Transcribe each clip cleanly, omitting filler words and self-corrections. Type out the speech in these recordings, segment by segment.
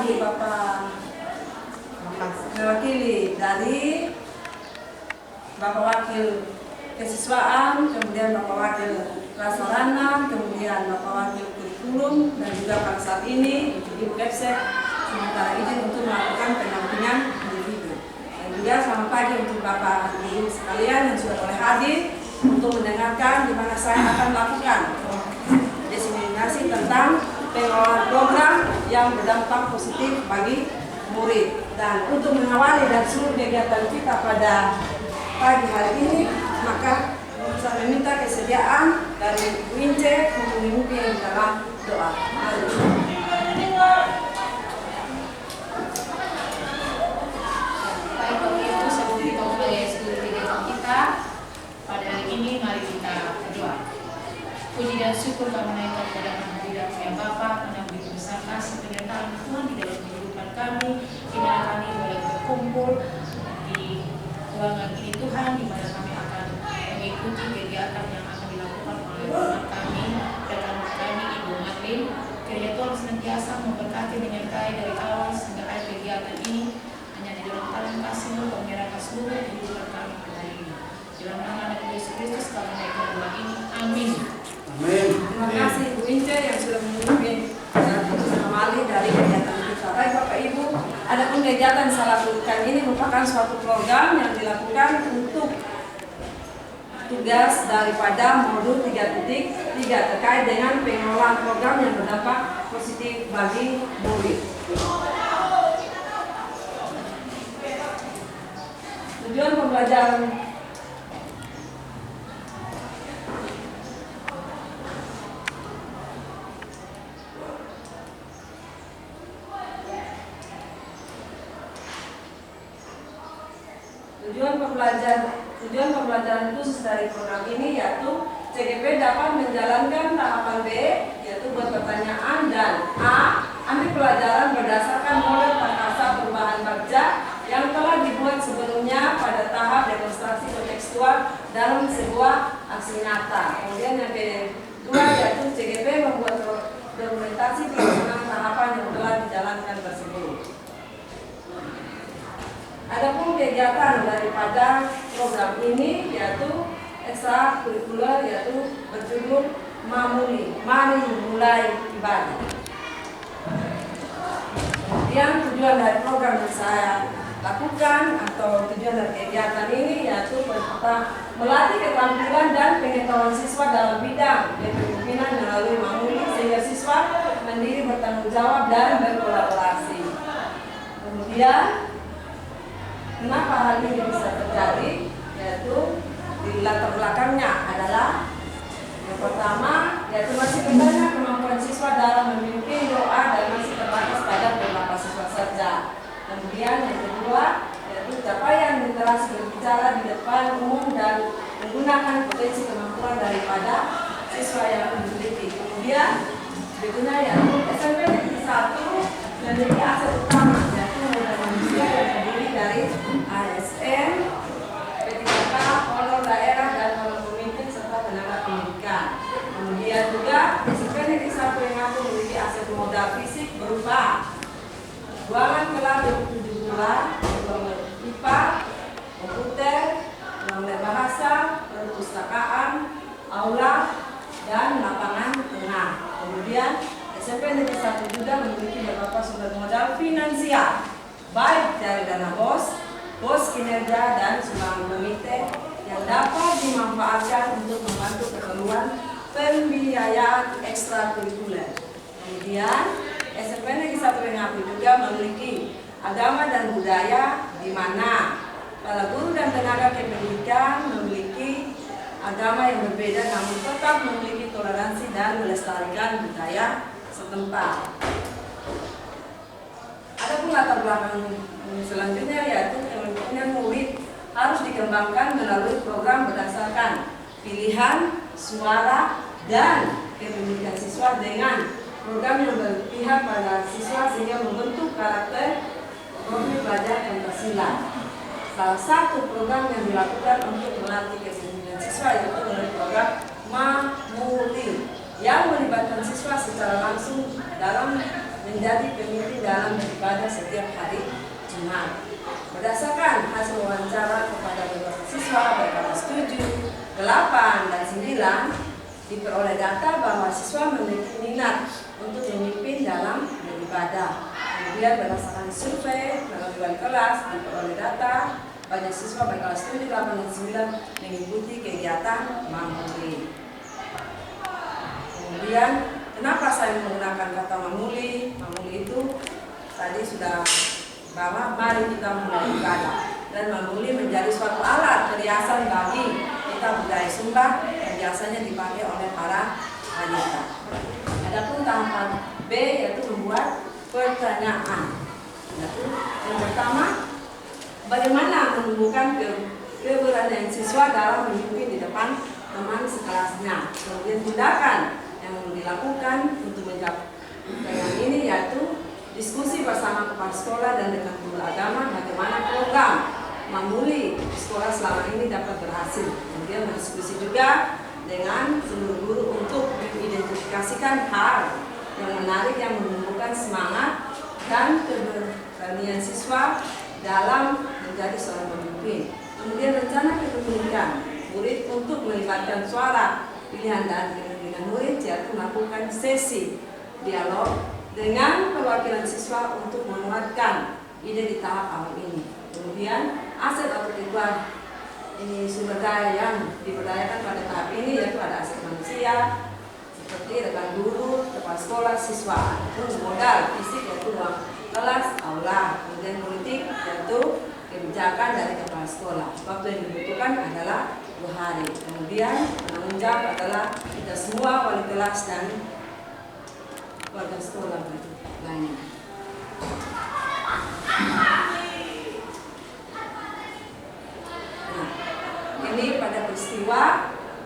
Hadi, Bapak mewakili dari Bapak Wakil Kesiswaan, kemudian Bapak Wakil Prasarana, kemudian Bapak Wakil Kurikulum, dan juga pada saat ini Ibu Kepsek sementara izin untuk melakukan pendampingan individu. Dan juga selamat pagi untuk Bapak Ibu sekalian yang sudah boleh hadir untuk mendengarkan di mana saya akan melakukan diseminasi tentang pengelolaan program yang berdampak positif bagi murid. Dan untuk mengawali dan seluruh kegiatan kita pada pagi hari ini, maka saya meminta kesediaan dari Ibu Ince untuk memimpin dalam doa. Baik, Bapak Ibu, sebelum kita mulai seluruh kegiatan kita pada hari ini, mari kita berdoa. Puji dan syukur kami naikkan kepada Alhamdulillah yang Bapa karena begitu besar kasih penyertaan Tuhan di dalam kehidupan kami, di mana kami boleh berkumpul di ruangan ini Tuhan, di mana kami akan mengikuti kegiatan yang akan dilakukan oleh teman kami dan kami Ibu Marlin. Kiranya Tuhan senantiasa memberkati menyertai dari awal sehingga akhir kegiatan ini, hanya di dalam tangan kasih-Mu menyerahkan seluruh kehidupan kami pada hari ini. Dalam nama Anak Yesus Kristus kami naikkan doa ini. Amin. Amin. Terima kasih Ibu Ince yang sudah memimpin dan mengawali dari kegiatan kita. Baik Bapak Ibu, adapun kegiatan saya lakukan ini merupakan suatu program yang dilakukan untuk tugas daripada modul 3.3 terkait dengan pengelolaan program yang berdampak positif bagi murid. Tujuan pembelajaran Tujuan pembelajaran khusus dari program ini yaitu CGP dapat menjalankan tahapan B, yaitu buat pertanyaan, dan A, ambil pelajaran berdasarkan model perkasa perubahan bagja yang telah dibuat sebelumnya pada tahap demonstrasi kontekstual dalam sebuah aksi nyata. Kemudian yang kedua yaitu CGP membuat dokumentasi pelaksanaan tahapan yang telah dijalankan tersebut. Adapun kegiatan daripada program ini yaitu ekstrakurikuler, yaitu berjudul Mamuli, Mari Mulai Ibadah. Kemudian tujuan dari program yang saya lakukan atau tujuan dari kegiatan ini yaitu pertama, melatih keterampilan dan pengetahuan siswa dalam bidang kepemimpinan melalui Mamuli sehingga siswa mandiri, bertanggung jawab dan berkolaborasi. Kemudian kenapa hal ini bisa terjadi? Yaitu di latar belakangnya adalah yang pertama yaitu masih banyak kemampuan siswa dalam memimpin doa dan masih terbatas pada beberapa siswa saja. Kemudian yang kedua yaitu capaian literasi berbicara di depan umum dan menggunakan potensi kemampuan daripada siswa yang dimiliki. Kemudian berikutnya yaitu SMP Negeri 1 memiliki aset utama yaitu modal manusia yang terdiri dari ASN, P3K, honor daerah dan honor pemimpin serta tenaga pendidikan. Kemudian juga SMP Negeri 1 yang mampu memiliki aset modal fisik berupa ruangan kelas 27 bulan, ruang IPA, komputer, ruang bahasa, perpustakaan, aula, dan lapangan tengah. Kemudian SMP Negeri 1 juga memiliki beberapa sumber modal finansial, baik dari dana BOS kinerja, dan sumbangan komite yang dapat dimanfaatkan untuk membantu keperluan pembiayaan ekstrakurikuler. Kemudian SMP Negeri 1 Rengapu juga memiliki agama dan budaya, di mana para guru dan tenaga kependidikan memiliki agama yang berbeda namun tetap memiliki toleransi dan melestarikan budaya setempat. Adapun latar belakang selanjutnya yaitu kemampuan murid harus dikembangkan melalui program berdasarkan pilihan, suara, dan kepemilikan siswa dengan program yang berpihak pada siswa sehingga membentuk karakter profil pelajar Pancasila. Salah satu program yang dilakukan untuk melatih kesenian siswa yaitu melalui program Mamuli yang melibatkan siswa secara langsung dalam menjadi pemimpin dalam beribadah setiap hari Jumat. Berdasarkan hasil wawancara kepada beberapa siswa berkelas 7, 8, dan 9, diperoleh data bahwa siswa memiliki minat untuk memimpin dalam beribadah. Kemudian berdasarkan survei melalui wali kelas diperoleh data banyak siswa berkelas 7, 8, dan 9 mengikuti kegiatan mamuli. Kemudian kenapa saya menggunakan kata mamuli? Mamuli itu tadi sudah bahwa mari kita mulai ibadah, dan mamuli menjadi suatu alat perhiasan bagi kita budaya Sumba yang biasanya dipakai oleh para wanita. Adapun tahapan B yaitu membuat pertanyaan. Yaitu yang pertama, bagaimana menumbuhkan keberanian siswa dalam memimpin di depan teman sekelasnya. Kemudian tindakan yang dilakukan untuk menjawab pertanyaan ini yaitu diskusi bersama kepala sekolah dan dengan guru agama bagaimana program mamuli di sekolah selama ini dapat berhasil. Kemudian berdiskusi juga dengan seluruh guru untuk mengidentifikasikan hal yang menarik yang menumbuhkan semangat dan keberanian siswa dalam menjadi seorang pemimpin. Kemudian rencana kepemimpinan murid untuk melibatkan suara pilihan dan kepemimpinan murid yaitu melakukan sesi dialog dengan perwakilan siswa untuk menguatkan ide di tahap awal ini. Kemudian aset atau kebutuhan ini sumber daya yang diberdayakan pada tahap ini yaitu ada aset manusia seperti rekan guru, kepala sekolah, siswa. Terus modal fisik yaitu ruang kelas, aula. Kemudian politik yaitu kebijakan dari kepala sekolah. Waktu yang dibutuhkan adalah 2 hari. Kemudian penanggung jawab adalah kita semua wali kelas dan warga sekolah lainnya. Nah, ini pada peristiwa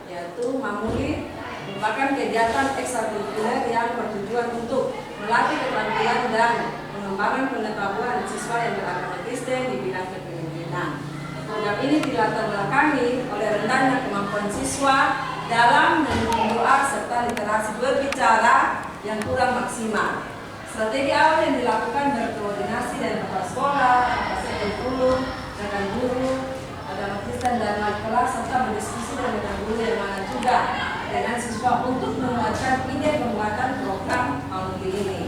yaitu mamuli merupakan kegiatan ekstrakurikuler yang bertujuan untuk melatih keterampilan dan pengembangan pengetahuan siswa yang beragama Kristen di bidang kepemimpinan. Program ini dilatar belakangi oleh rendahnya kemampuan siswa dalam mendoa serta literasi berbicara yang kurang maksimal. Strategi awal yang dilakukan berkoordinasi dengan kepala sekolah, kepala guru, rekan guru, agama Kristen dan wali kelas serta berdiskusi dengan guru yang mana juga dengan siswa untuk menguatkan ide pembuatan program mamuli ini.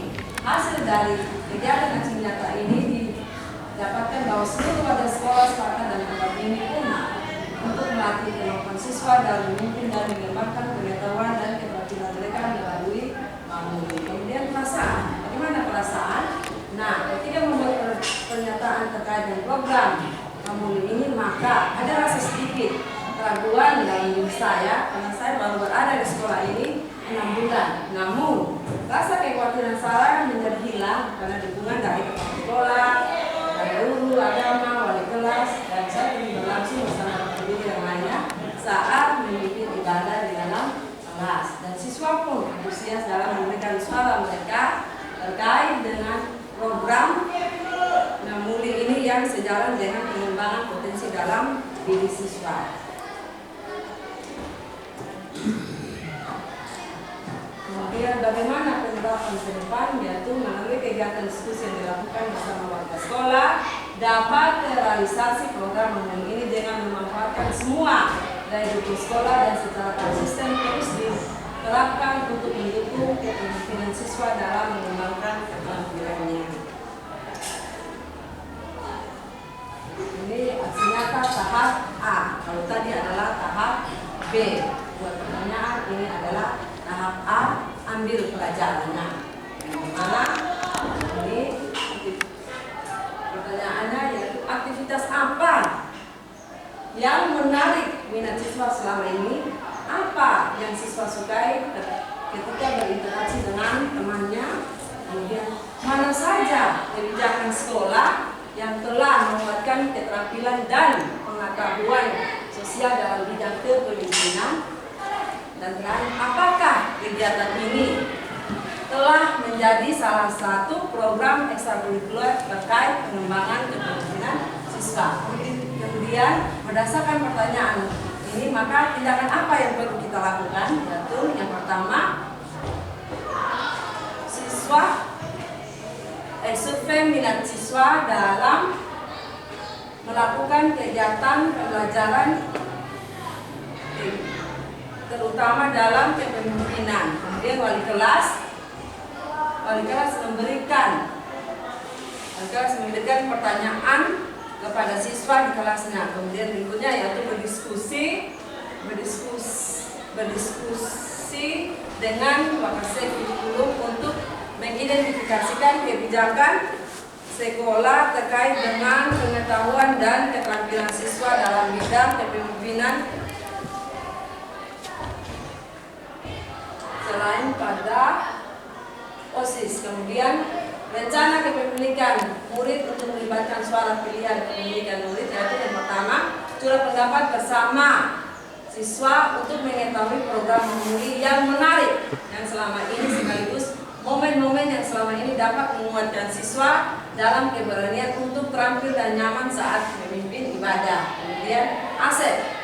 Hasil dari kegiatan aksi nyata ini didapatkan bahwa seluruh warga sekolah sepakat dan program ini pun untuk melatih kemampuan siswa dalam memimpin dan mengembangkan pengetahuan dan keterampilan mereka melalui mamuli. Kemudian perasaan, bagaimana perasaan? Nah, ketika membuat pernyataan terkait dengan program mamuli ini, maka ada rasa sedikit keraguan dalam diri saya karena saya baru berada di sekolah ini 6 bulan. Namun, rasa kekhawatiran saya menjadi hilang karena dukungan dari kepala sekolah, dari guru agama, wali kelas, dan saya terlibat langsung bersama guru yang lainnya saat memimpin ibadah di dalam kelas. Dan siswa pun antusias dalam memberikan suara mereka terkait dengan program mamuli ini yang sejalan dengan pengembangan potensi dalam diri siswa. Kemudian bagaimana penerapan ke depan yaitu melalui kegiatan diskusi yang dilakukan bersama warga sekolah dapat terrealisasi program mamuli ini dengan memanfaatkan semua daya dukung sekolah dan secara konsisten terus diterapkan untuk mendukung kepemimpinan siswa dalam mengembangkan keterampilannya. Ini aksi nyata tahap A. Kalau tadi adalah tahap B. Buat pertanyaan ini adalah tahap A, ambil pelajarannya. Mana? Ini pertanyaannya yaitu aktivitas apa yang menarik minat siswa selama ini? Apa yang siswa sukai ketika berinteraksi dengan temannya? Kemudian mana saja kebijakan sekolah yang telah menguatkan keterampilan dan pengetahuan sosial dalam bidang kepemimpinan? Dan terakhir, apakah kegiatan ini telah menjadi salah satu program ekstrakurikuler terkait pengembangan kepemimpinan siswa? Kemudian berdasarkan pertanyaan ini, maka tindakan apa yang perlu kita lakukan? Yaitu yang pertama, siswa minat siswa dalam melakukan kegiatan pembelajaran, terutama dalam kepemimpinan. Kemudian wali kelas memberikan pertanyaan kepada siswa di kelasnya. Kemudian berikutnya yaitu berdiskusi dengan Wakasek kurikulum untuk mengidentifikasikan kebijakan sekolah terkait dengan pengetahuan dan keterampilan siswa dalam bidang kepemimpinan selain pada OSIS. Kemudian rencana kepemilikan murid untuk melibatkan suara pilihan kepemilikan murid, yaitu yang pertama curah pendapat bersama siswa untuk mengetahui program memilih yang menarik yang selama ini, sekaligus momen-momen yang selama ini dapat menguatkan siswa dalam keberanian untuk terampil dan nyaman saat memimpin ibadah. Kemudian aset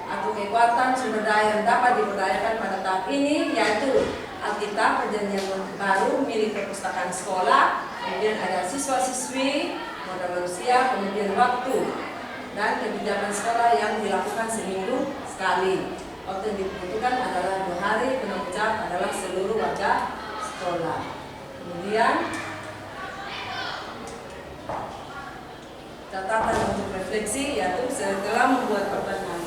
atau kekuatan sumber daya yang dapat diberdayakan pada tahap ini yaitu Alkitab Perjanjian Baru milik perpustakaan sekolah, kemudian ada siswa-siswi, modal manusia, kemudian waktu dan kebijakan sekolah yang dilakukan seminggu sekali. Waktu yang dibutuhkan adalah 2 hari, penanggung adalah seluruh warga sekolah. Kemudian catatan untuk refleksi yaitu setelah membuat pertanyaan.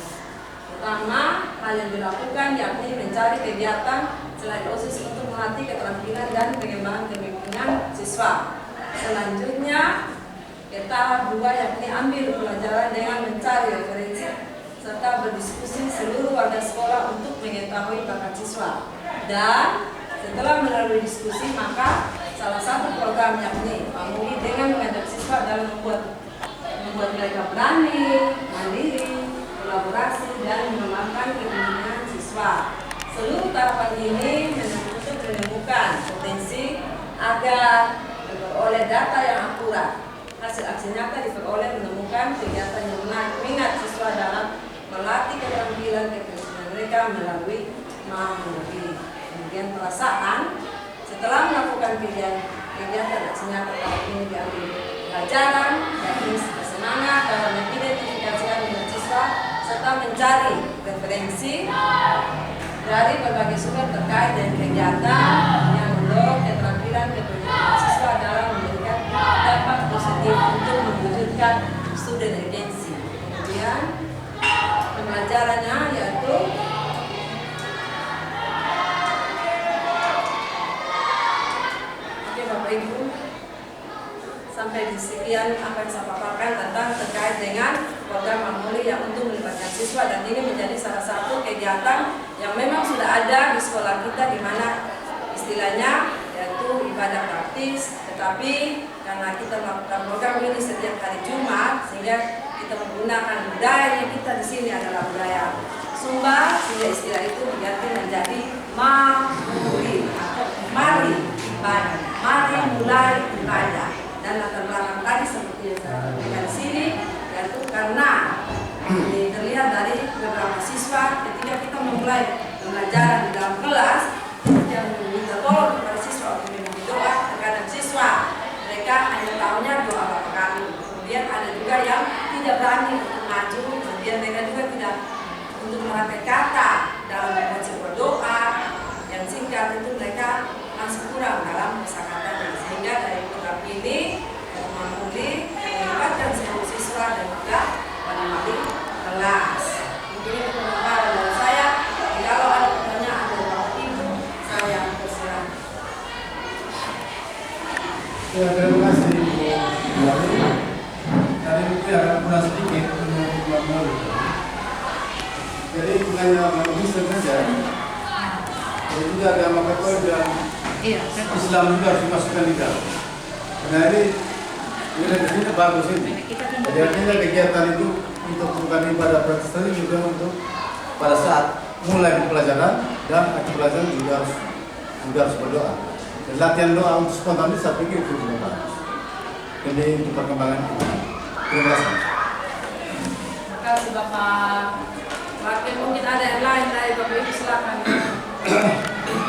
Pertama, hal yang dilakukan yakni mencari kegiatan selain OSIS untuk melatih keterampilan dan pengembangan kepemimpinan siswa. Selanjutnya, ke tahap 2 yakni ambil pelajaran dengan mencari referensi serta berdiskusi seluruh warga sekolah untuk mengetahui bakat siswa. Dan setelah melalui diskusi, maka salah satu program yakni Pamuli dengan mengajak siswa dalam membuat mereka berani, mandiri, kolaborasi, dan mengembangkan kepemimpinan siswa. Seluruh tahapan ini untuk menemukan potensi agar diperoleh data yang akurat. Hasil aksi nyata diperoleh menemukan kegiatan yang menarik minat siswa dalam melatih keterampilan kepemimpinan mereka melalui memilih. Kemudian perasaan setelah melakukan kegiatan aksi nyata tahap ini diambil pelajaran, yakni bersemangat dalam mengidentifikasikan minat siswa serta mencari referensi dari berbagai sumber terkait dengan kegiatan yang mendorong keterampilan kepemimpinan siswa dalam memberikan dampak positif untuk mewujudkan student agency. Kemudian pembelajarannya yaitu Bapak Ibu, sampai di sekian apa yang saya paparkan tentang terkait dengan program Mamuli yang untuk melibatkan siswa, dan ini menjadi salah satu kegiatan yang memang sudah ada di sekolah kita, di mana istilahnya yaitu ibadah praktis, tetapi karena kita melakukan program ini setiap hari Jumat sehingga kita menggunakan budaya kita di sini adalah budaya Sumba, sehingga istilah itu diganti menjadi Mamuli atau mari ibadah, mari mulai ibadah. Dan latar belakang tadi seperti yang saya sampaikan di sini yaitu karena terlihat dari beberapa siswa ketika kita memulai pembelajaran di dalam kelas yang meminta tolong kepada siswa untuk memimpin doa, terkadang siswa mereka hanya tahunya doa Bapak kami. Kemudian ada juga yang tidak berani untuk maju, kemudian mereka juga tidak untuk merangkai kata dalam membuat sebuah doa yang singkat, itu mereka masih kurang dalam kosakata. Sehingga dari program ini Mamuli melibatkan seluruh siswa dan juga wali kelas. Mungkin itu pendapat dari saya. Kalau ada pertanyaan dari Bapak Ibu, saya persilakan. Ya, terima kasih Bu. Tadi itu agak kurang sedikit untuk Mamuli. Jadi bukannya Mamuli saja, jadi juga agama Katolik dan Islam juga harus dimasukkan di dalam. Nah ini bagus ini. Jadi artinya kegiatan itu untuk bukan ibadah praktis tadi juga untuk pada saat mulai pelajaran dan akhir pelajaran juga harus berdoa. Dan latihan doa untuk spontan saya pikir itu juga bagus. Jadi untuk perkembangan kita. Terima kasih. Terima kasih Bapak. Wakil mungkin ada yang lain dari Bapak Ibu, silakan.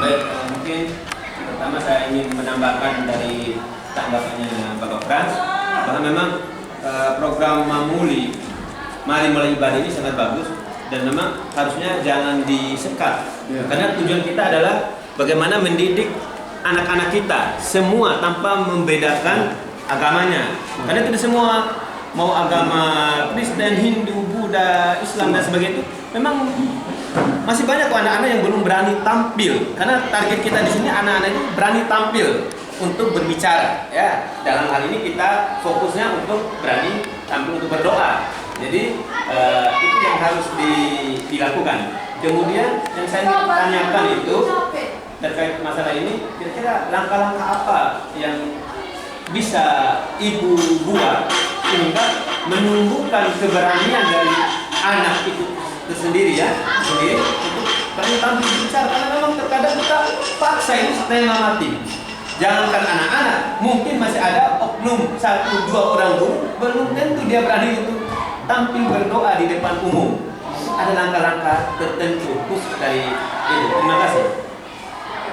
Baik, mungkin pertama saya ingin menambahkan dari tanggapannya Bapak Frans, bahwa memang program Mamuli Mari Mulai Ibadah ini sangat bagus dan memang harusnya jangan disekat. Karena tujuan kita adalah bagaimana mendidik anak-anak kita semua tanpa membedakan agamanya. Karena tidak semua mau agama Kristen, Hindu, Buddha, Islam dan sebagainya itu memang masih banyak kok anak-anak yang belum berani tampil. Karena target kita di sini anak-anak itu berani tampil untuk berbicara. Ya, dalam hal ini kita fokusnya untuk berani tampil untuk berdoa. Jadi itu yang harus dilakukan. Kemudian yang saya ingin tanyakan itu terkait masalah ini, kira-kira langkah-langkah apa yang bisa ibu buat sehingga menumbuhkan keberanian dari anak itu sendiri untuk berani tampil bicara. Karena memang terkadang kita paksa ini setengah mati. Jangankan anak-anak, mungkin masih ada oknum 1-2 orang guru belum tentu dia berani untuk tampil berdoa di depan umum. Ada langkah-langkah tertentu khusus dari itu. Terima kasih.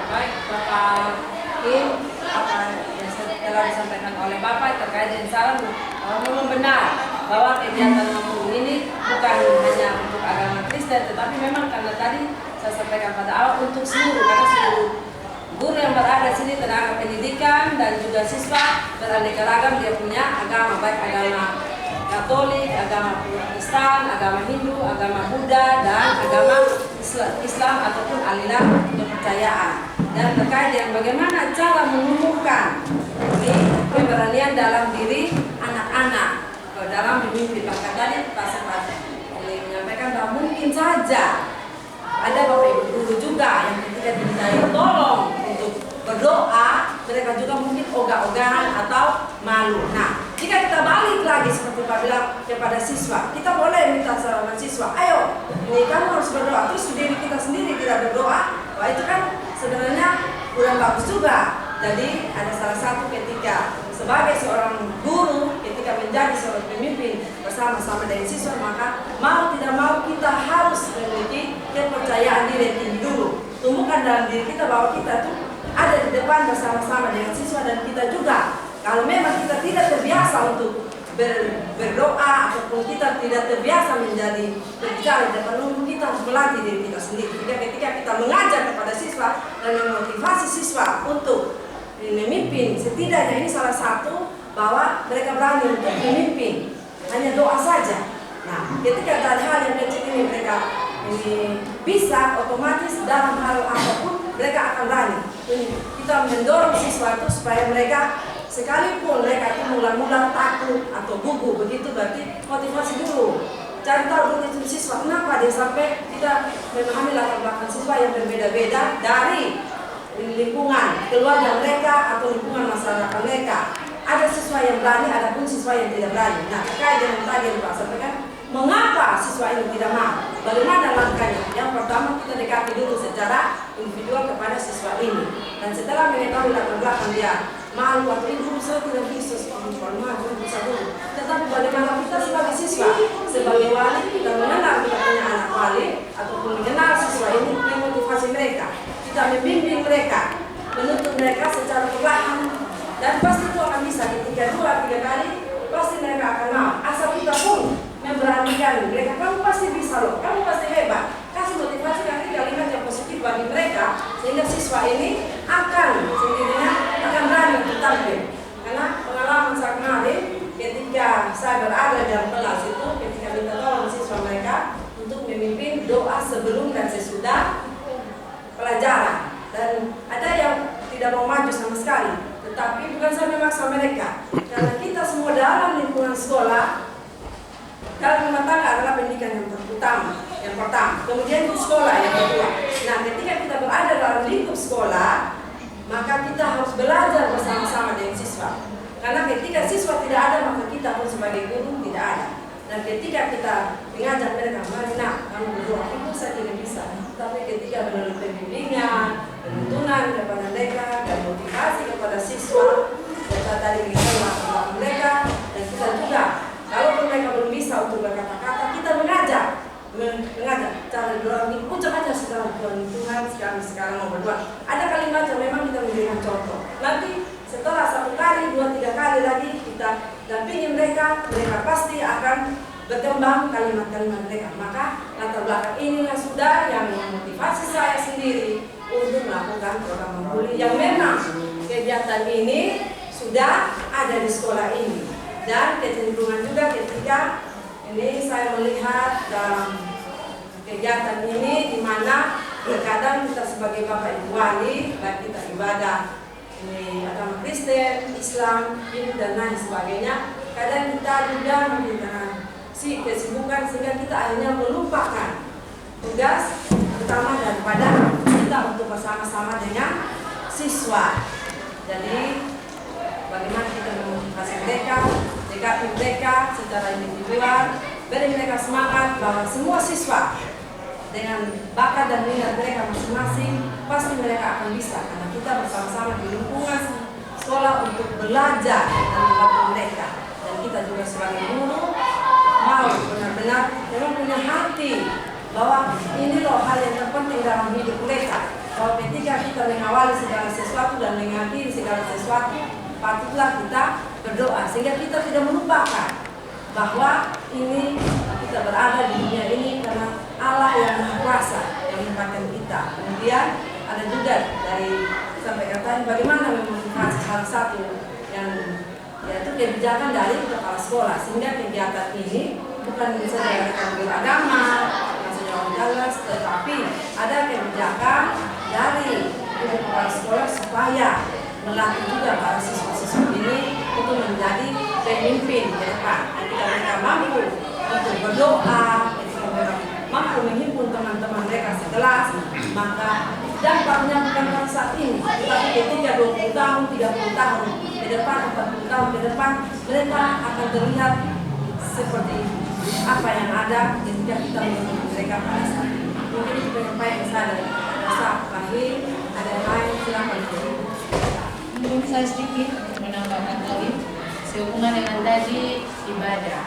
Baik, Bapak Kim, apa yang telah disampaikan oleh Bapak terkait dengan saran memang benar bahwa kegiatan Mamuli ini bukan hanya untuk agama Kristen, tetapi memang karena tadi saya sampaikan pada awal untuk seluruh, karena seluruh guru yang berada di sini, tenaga pendidikan dan juga siswa beraneka ragam, dia punya agama, baik agama Katolik, agama Protestan, agama Hindu, agama Buddha, dan agama Islam ataupun aliran kepercayaan. Dan terkait dengan bagaimana cara menumbuhkan keberanian dalam diri anak-anak dalam memimpin. Maka tadi Pak Sempat menyampaikan bahwa mungkin saja ada Bapak Ibu guru juga yang ketika dimintai tolong untuk berdoa, mereka juga mungkin ogah-ogahan atau malu. Nah, jika kita balik lagi seperti Pak bilang kepada siswa, kita boleh minta sama siswa, ayo, ini kamu harus berdoa. Terus diri kita sendiri tidak berdoa, wah itu kan sebenarnya kurang bagus juga. Jadi ada salah satu ketika sebagai seorang guru, ketika menjadi seorang pemimpin bersama-sama dengan siswa, maka mau tidak mau kita harus memiliki kepercayaan diri yang tinggi dulu. Tumbuhkan dalam diri kita bahwa kita tuh ada di depan bersama-sama dengan siswa, dan kita juga kalau memang kita tidak terbiasa untuk berdoa ataupun kita tidak terbiasa menjadi berbicara di depan umum, kita harus melatih diri kita sendiri. Ketika kita mengajar kepada siswa dan memotivasi siswa untuk memimpin, setidaknya ini salah satu bahwa mereka berani untuk memimpin, hanya doa saja. Nah, ketika ada hal yang kecil ini mereka ini bisa, otomatis dalam hal apapun mereka akan berani. Kita mendorong siswa itu supaya mereka, sekalipun mereka itu mula-mula takut atau gugup begitu, berarti motivasi dulu. Cari tahu dulu itu siswa, kenapa dia sampai kita memahami latar belakang siswa yang berbeda-beda dari lingkungan keluarga mereka atau lingkungan masyarakat mereka. Ada siswa yang berani, ada pun siswa yang tidak berani. Nah, terkait dengan tadi yang Pak sampaikan, mengapa siswa ini tidak mau? Bagaimana langkahnya? Yang pertama, kita dekati dulu secara individual kepada siswa ini. Dan setelah mengetahui latar belakang dia malu atau ibu saya tidak bisa kalau malu bisa dulu. Tetapi bagaimana kita sebagai siswa, sebagai wali, kita mengenal kita punya anak wali ataupun mengenal siswa ini, memotivasi mereka, kita membimbing mereka, menuntut mereka secara perlahan, dan pasti itu akan bisa ketika 2-3 kali pasti mereka akan mau. Asal kita pun memberanikan mereka, kamu pasti bisa loh, kamu pasti hebat. Kasih motivasi, kasih kalimat yang positif bagi mereka, sehingga siswa ini akan sendirinya akan berani untuk tampil. Karena pengalaman saya kemarin ketika saya berada dalam kelas itu, ketika minta tolong siswa mereka untuk memimpin doa sebelum dan sesudah pelajaran, dan ada yang tidak mau maju sama sekali. Tetapi bukan saya memaksa mereka, karena kita semua dalam lingkungan sekolah, dalam rumah tangga adalah pendidikan yang utama, yang pertama. Kemudian di sekolah yang kedua. Nah, ketika kita berada dalam lingkup sekolah, maka kita harus belajar bersama-sama dengan siswa. Karena ketika siswa tidak ada, maka kita pun sebagai guru tidak ada. Dan ketika kita mengajak mereka, mari nak, kamu berdoa, itu saya tidak bisa. Tapi ketika melalui pembimbingan, penuntunan kepada mereka, dan motivasi kepada siswa, kita tadi mengingatkan mereka, dan kita juga, kalaupun mereka belum bisa untuk berkata-kata, kita mengajak cara berdoa, ucap aja sekarang Tuhan, sekarang mau berdoa. Ada kalimat yang memang kita memberikan contoh. Nanti setelah 1 kali, 2 2-3 kali lagi kita dampingi mereka pasti akan berkembang kalimat-kalimat mereka. Maka latar belakang inilah sudah yang memotivasi saya sendiri untuk melakukan program Mamuli yang memang kegiatan ini sudah ada di sekolah ini. Dan kecenderungan juga ketika ini saya melihat dalam kegiatan ini di mana terkadang kita sebagai Bapak Ibu Wali, baik kita ibadah ini agama Kristen, Islam, Hindu dan lain sebagainya, kadang kita juga memiliki kesibukan sehingga kita akhirnya melupakan tugas utama daripada kita untuk bersama-sama dengan siswa. Jadi bagaimana kita memotivasi mereka, dekati mereka secara individual, beri mereka semangat bahwa semua siswa dengan bakat dan minat mereka masing-masing pasti mereka akan bisa, karena kita bersama-sama di lingkungan sekolah untuk belajar dan membantu mereka. Dan kita juga sebagai guru mau benar-benar memang punya hati bahwa ini loh hal yang terpenting dalam hidup mereka. Bahwa ketika kita mengawali segala sesuatu dan mengakhiri segala sesuatu, patutlah kita berdoa sehingga kita tidak melupakan bahwa ini kita berada di dunia ini karena Allah yang Maha Kuasa yang menempatkan kita. Kemudian ada juga dari sampaikan tadi bagaimana memotivasi salah satu yang yaitu kebijakan dari kepala sekolah, sehingga kegiatan ini bukan saja ambil agama, bukan saja jelas, tetapi ada kebijakan dari kepala sekolah supaya melatih juga para siswa-siswa ini untuk menjadi pemimpin ke depan. Ketika mereka mampu untuk berdoa, ketika mereka mampu menghimpun teman-teman mereka sekelas, maka dampaknya bukan pada saat ini, tetapi ketika 20 tahun, 30 tahun ke depan, 40 tahun ke depan, mereka akan terlihat seperti apa yang ada ketika kita menghimpun mereka pada saat ini. Mungkin itu penyampaian saya dari Ustaz Fahim. Ada yang lain, silakan. Mungkin saya sedikit menambahkan tadi sehubungan dengan tadi ibadah.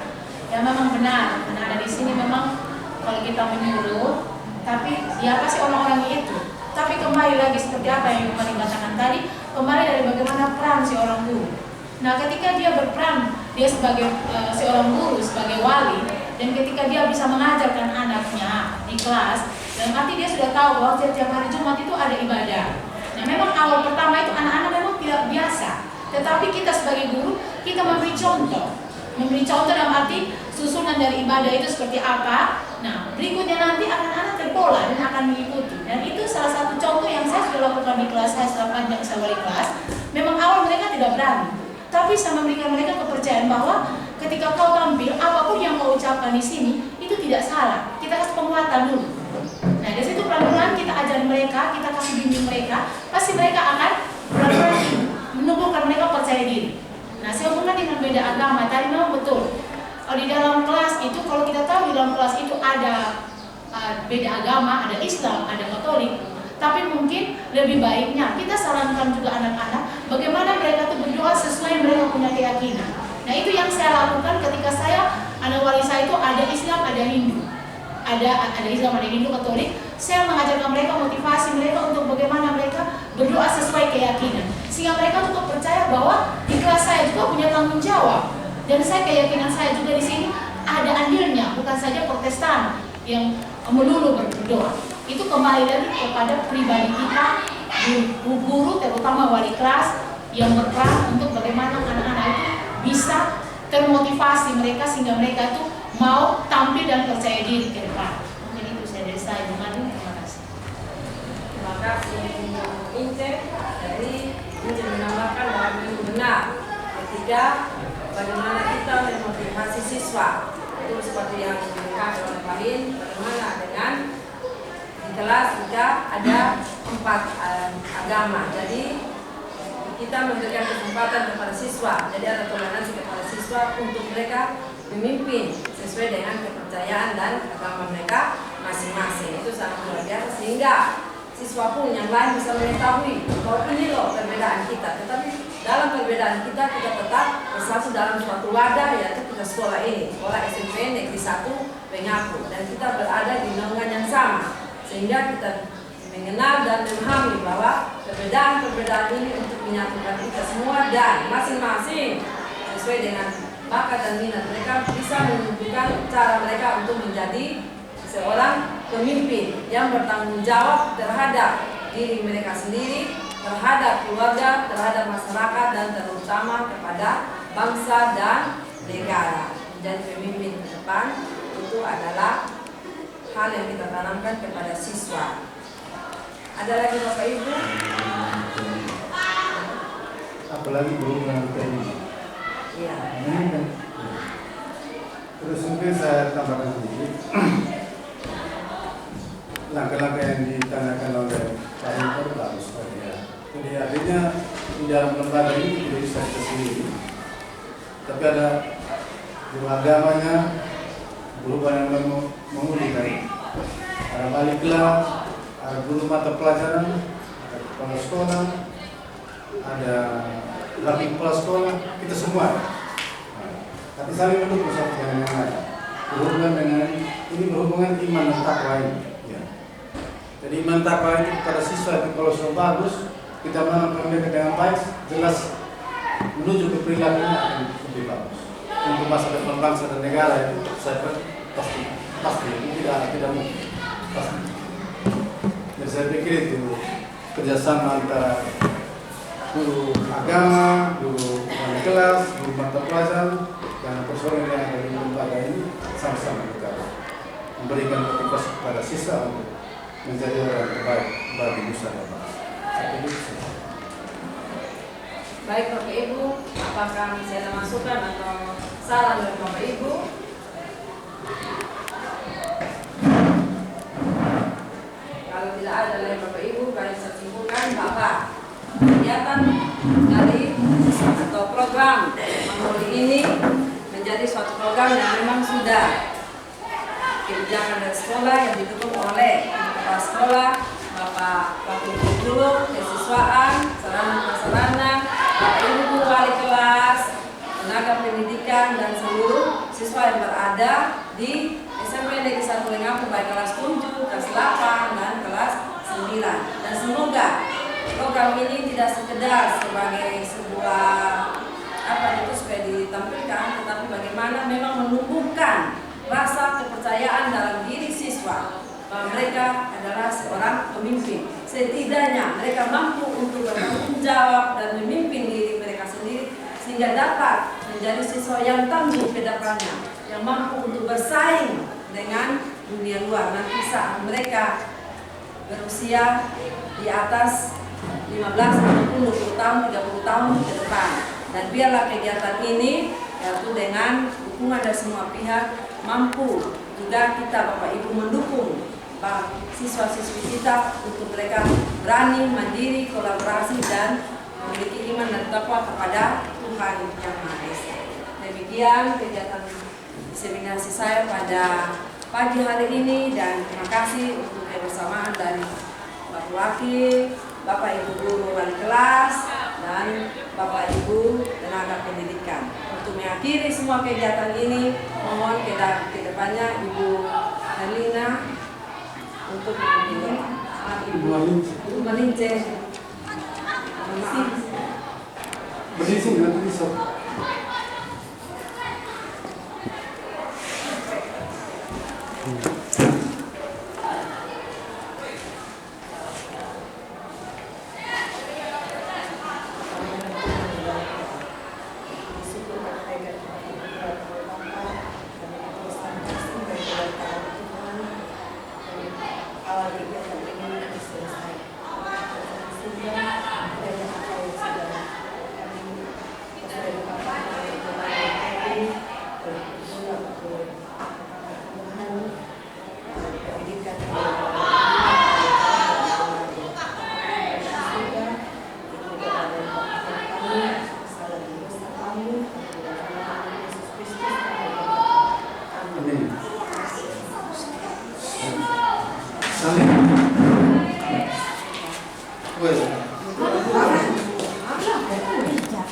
Ya memang benar, karena di sini memang kalau kita menyuruh, tapi ya pasti orang-orang itu. Tapi kembali lagi seperti apa yang kemarin katakan tadi, kembali dari bagaimana peran si orang guru. Nah, ketika dia berperan, dia sebagai seorang guru, sebagai wali, dan ketika dia bisa mengajarkan anaknya di kelas, dan nanti dia sudah tahu bahwa setiap hari Jumat itu ada ibadah. Nah, memang awal pertama itu anak-anak memang tidak biasa, tetapi kita sebagai guru, kita memberi contoh. Memberi contoh dalam arti susunan dari ibadah itu seperti apa. Nah, berikutnya nanti anak-anak terpola dan akan mengikuti. Dan itu salah satu contoh yang saya sudah lakukan di kelas saya setelah panjang saya wali kelas. Memang awal mereka tidak berani, tapi saya memberikan mereka kepercayaan bahwa ketika kau tampil, apapun yang kau ucapkan di sini itu tidak salah. Kita kasih penguatan dulu. Nah, dari situ pelan-pelan kita ajar mereka, kita kasih bimbing mereka, pasti mereka akan pelan-pelan menumbuhkan mereka percaya diri. Nah, sehubungan dengan beda agama, tadi memang betul. Di dalam kelas itu, kalau kita tahu di dalam kelas itu ada beda agama, ada Islam, ada Katolik, tapi mungkin lebih baiknya kita sarankan juga anak-anak bagaimana mereka itu berdoa sesuai mereka punya keyakinan. Nah, itu yang saya lakukan ketika anak wali saya itu ada Islam, ada Hindu, ada Islam, ada Hindu, Katolik. Saya mengajarkan mereka, motivasi mereka untuk bagaimana mereka berdoa sesuai keyakinan, sehingga mereka untuk percaya bahwa di kelas saya juga punya tanggung jawab. Dan keyakinan saya juga di sini ada andilnya, bukan saja Protestan yang melulu berdoa. Itu kembali lagi kepada pribadi kita, guru terutama wali kelas yang berperan untuk bagaimana anak-anak itu bisa termotivasi mereka sehingga mereka itu mau tampil dan percaya diri ke depan. Mungkin itu dari saya. Terima kasih. Terima kasih Ince. Jadi Ince menambahkan bahwa itu benar ketika bagaimana kita memotivasi siswa itu seperti yang dikatakan oleh Pak Lin, bagaimana dengan di kelas jika ada 4 agama. Jadi kita memberikan kesempatan kepada siswa, jadi ada toleransi kepada siswa untuk mereka memimpin sesuai dengan kepercayaan dan agama mereka masing-masing. Itu sangat luar biasa sehingga siswa pun yang lain bisa mengetahui bahwa ini loh perbedaan kita, tetapi dalam perbedaan kita tetap bersatu dalam suatu wadah, yaitu kita sekolah ini, sekolah SMP Negeri 1 Pengapu, dan kita berada di naungan yang sama sehingga kita mengenal dan memahami bahwa perbedaan-perbedaan ini untuk menyatukan kita semua dan masing-masing sesuai dengan bakat dan minat mereka bisa menentukan cara mereka untuk menjadi seorang pemimpin yang bertanggung jawab terhadap diri mereka sendiri, terhadap keluarga, terhadap masyarakat, dan terutama kepada bangsa dan negara. Menjadi pemimpin ke depan itu adalah hal yang kita tanamkan kepada siswa. Ada lagi Bapak Ibu? Apalagi berhubungan dengan Iya. Terus mungkin saya tambahkan sedikit langkah-langkah yang ditanyakan oleh Pak Rektor bagus tadi ya. Jadi artinya di dalam lembaga ini tidak bisa kita sendiri, tapi ada guru agamanya, guru yang mengulik tadi, ada wali kelas, ada guru mata pelajaran, ada kepala sekolah, ada wakil kepala sekolah, kita semua. Tapi saling mendukung satu dengan yang lain. Berhubungan dengan ini berhubungan iman dan takwa ini. Ya. Jadi iman takwa itu kepada siswa itu kalau sudah bagus, kita menanamkan mereka dengan baik, jelas menuju ke perilakunya akan lebih bagus. Untuk masa depan bangsa dan negara itu saya pasti ini tidak mungkin pasti. Dan saya pikir itu kerjasama antara guru agama, guru wali kelas, guru mata pelajaran, dan personel yang ada di lembaga ini sama-sama kita memberikan motivasi kepada siswa untuk menjadi orang terbaik bagi nusa dan bangsa. Baik Bapak Ibu, apakah masih ada masukan atau saran dari Bapak Ibu? Kalau tidak ada dari Bapak Ibu, kami bisa simpulkan bahwa kegiatan dari atau program Mamuli ini menjadi suatu program yang memang sudah kebijakan dari sekolah yang didukung oleh kepala sekolah, Bapak Wakil Guru, kesiswaan, sarana-prasarana, Bapak Ibu guru wali kelas, tenaga pendidikan, dan seluruh siswa yang berada di SMP Negeri 1 Lengapu baik kelas 7, kelas 8, dan kelas 9. Dan semoga program ini tidak sekedar sebagai sebuah supaya ditampilkan, tetapi bagaimana memang menumbuhkan rasa kepercayaan dalam diri siswa bahwa mereka adalah seorang pemimpin. Setidaknya mereka mampu untuk bertanggung jawab dan memimpin diri mereka sendiri sehingga dapat menjadi siswa yang tangguh ke depannya, yang mampu untuk bersaing dengan dunia luar nanti saat mereka berusia di atas 15, 20 tahun, 30 tahun ke depan. Dan biarlah kegiatan ini yaitu dengan dukungan dari semua pihak mampu juga kita Bapak Ibu mendukung siswa-siswi kita untuk mereka berani, mandiri, kolaborasi, dan memiliki iman dan takwa kepada Tuhan Yang Maha Esa. Demikian kegiatan diseminasi saya pada pagi hari ini, dan terima kasih untuk kebersamaan dari Bapak Wakil, Bapak Ibu guru wali kelas, dan Bapak Ibu tenaga pendidikan. Untuk mengakhiri semua kegiatan ini, mohon ke depannya Ibu Herlina untuk Ibu Melince. Berdisi nanti bisa. Amin.